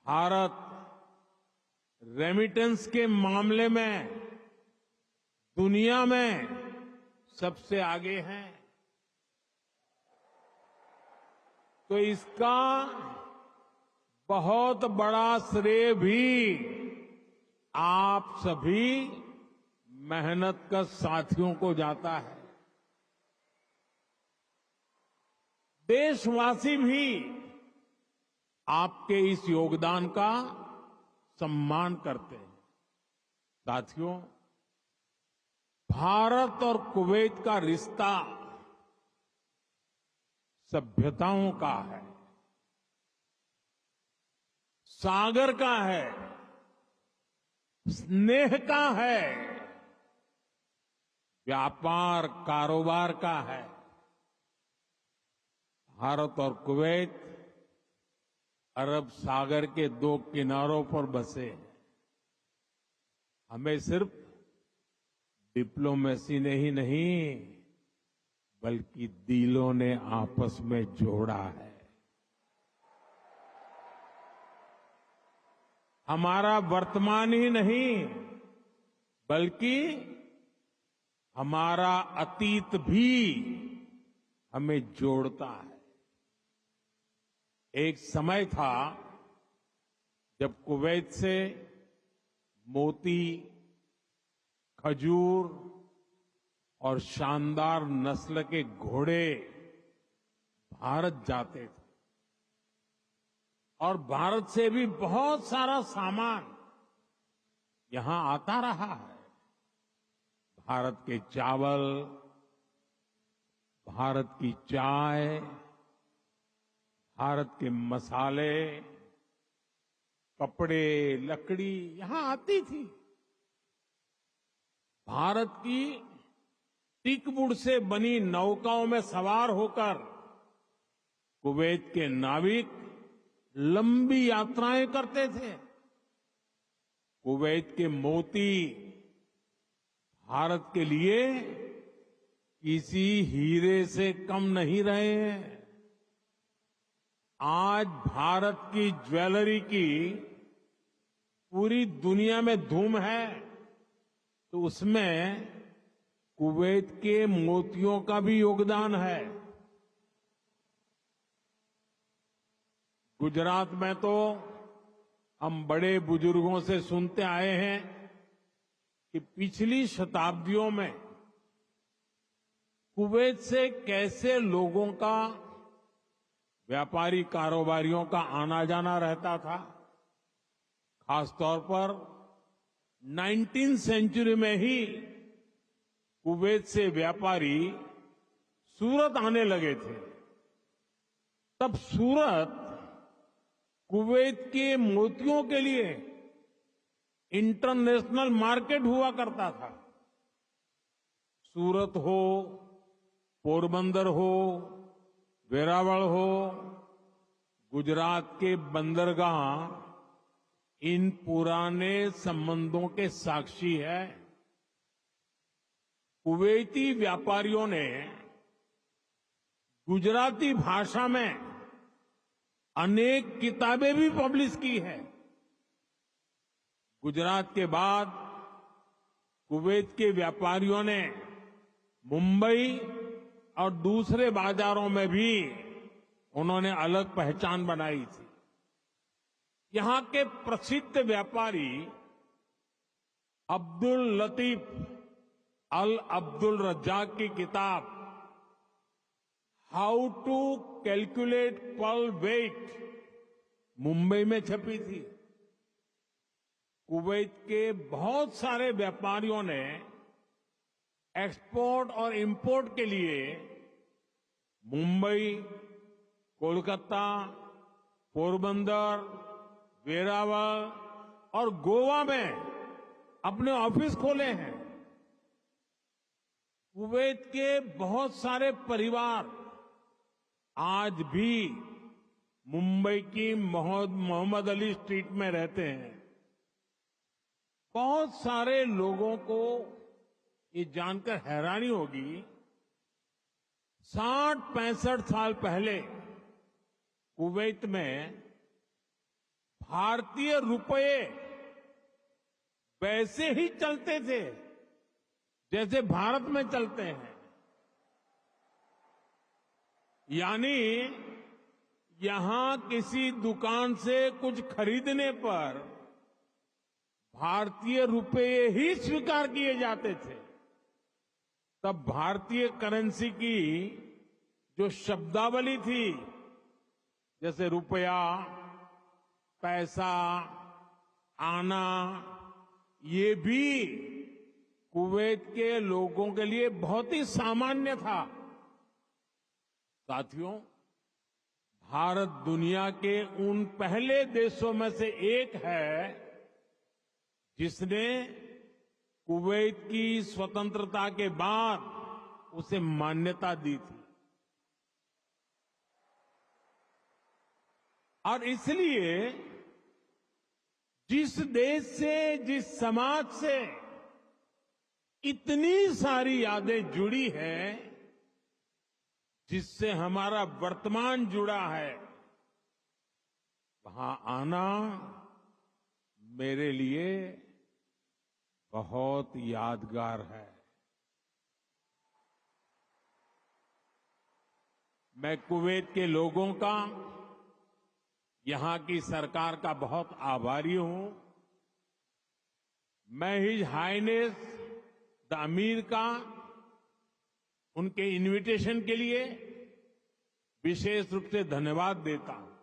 Bharat remittance के मामले में दुनिया में सबसे आगे है। तो इसका बहुत बड़ा श्रेय भी आप सभी मेहनतकश साथियों को जाता है। देशवासी भी आपके इस योगदान का सम्मान करते हैं। साथियों, भारत और कुवैत का रिश्ता सभ्यताओं का है, सागर का है, स्नेह का है, व्यापार कारोबार का है। भारत और कुवैत अरब सागर के दो किनारों पर बसे हैं। हमें सिर्फ डिप्लोमेसी ने ही नहीं बल्कि दिलों ने आपस में जोड़ा है। हमारा वर्तमान ही नहीं बल्कि हमारा अतीत भी हमें जोड़ता है। एक समय था जब कुवैत से मोती, खजूर और शानदार नस्ल के घोड़े भारत जाते थे और भारत से भी बहुत सारा सामान यहां आता रहा है। भारत के चावल, भारत की चाय, भारत के मसाले, कपड़े, लकड़ी यहां आती थी। भारत की टीकवुड से बनी नौकाओं में सवार होकर कुवैत के नाविक लंबी यात्राएं करते थे। कुवैत के मोती भारत के लिए किसी हीरे से कम नहीं रहे हैं। आज भारत की ज्वेलरी की पूरी दुनिया में धूम है, तो उसमें कुवैत के मोतियों का भी योगदान है। गुजरात में तो हम बड़े बुजुर्गों से सुनते आए हैं कि पिछली शताब्दियों में कुवैत से कैसे लोगों का, व्यापारी कारोबारियों का आना जाना रहता था। खासतौर पर 19वीं सेंचुरी में ही कुवैत से व्यापारी सूरत आने लगे थे। तब सूरत कुवैत के मोतियों के लिए इंटरनेशनल मार्केट हुआ करता था। सूरत हो, पोरबंदर हो, वेरावल हो, गुजरात के बंदरगाह इन पुराने संबंधों के साक्षी है। कुवैती व्यापारियों ने गुजराती भाषा में अनेक किताबें भी पब्लिश की है। गुजरात के बाद कुवैत के व्यापारियों ने मुंबई और दूसरे बाजारों में भी उन्होंने अलग पहचान बनाई थी। यहां के प्रसिद्ध व्यापारी अब्दुल लतीफ अल अब्दुल रज्जाक की किताब how to calculate pearl weight Mumbai में छपी थी। कुवैत के बहुत सारे व्यापारियों ने एक्सपोर्ट और इंपोर्ट के लिए मुंबई, कोलकाता, पोरबंदर, वेरावल और गोवा में अपने ऑफिस खोले हैं। कुवैत के बहुत सारे परिवार आज भी मुंबई की मोहम्मद अली स्ट्रीट में रहते हैं। बहुत सारे लोगों को ये जानकर हैरानी होगी, 60-65 साल पहले कुवैत में भारतीय रुपये वैसे ही चलते थे जैसे भारत में चलते हैं। यानी यहां किसी दुकान से कुछ खरीदने पर भारतीय रुपये ही स्वीकार किए जाते थे। तब भारतीय करेंसी की जो शब्दावली थी, जैसे रुपया, पैसा, आना, ये भी कुवैत के लोगों के लिए बहुत ही सामान्य था। साथियों, भारत दुनिया के उन पहले देशों में से एक है जिसने कुवैत की स्वतंत्रता के बाद उसे मान्यता दी थी। और इसलिए जिस देश से, जिस समाज से इतनी सारी यादें जुड़ी हैं, जिससे हमारा वर्तमान जुड़ा है, वहां आना मेरे लिए बहुत यादगार है। मैं कुवैत के लोगों का, यहां की सरकार का बहुत आभारी हूं। मैं हिज हाइनेस द अमीर का उनके इनविटेशन के लिए विशेष रूप से धन्यवाद देता हूं।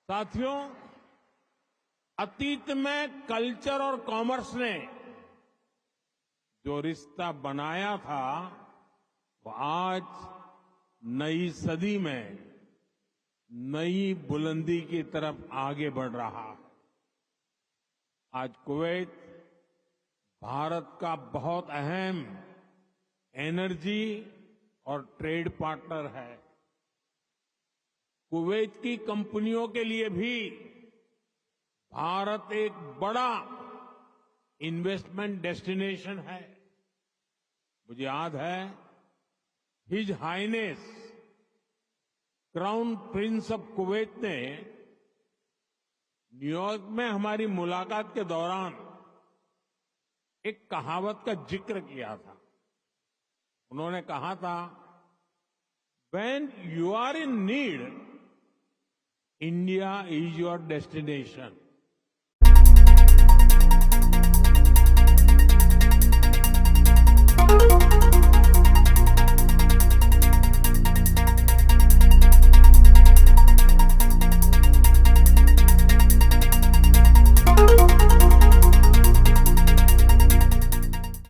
साथियों, अतीत में कल्चर और कॉमर्स ने जो रिश्ता बनाया था, वो आज नई सदी में नई बुलंदी की तरफ आगे बढ़ रहा है। आज कुवैत भारत का बहुत अहम एनर्जी और ट्रेड पार्टनर है। कुवैत की कंपनियों के लिए भी भारत एक बड़ा इन्वेस्टमेंट डेस्टिनेशन है। मुझे याद है, his highness crown prince of Kuwait ने न्यूयॉर्क में हमारी मुलाकात के दौरान एक कहावत का जिक्र किया था। उन्होंने कहा था, "When you are in need, India is your destination."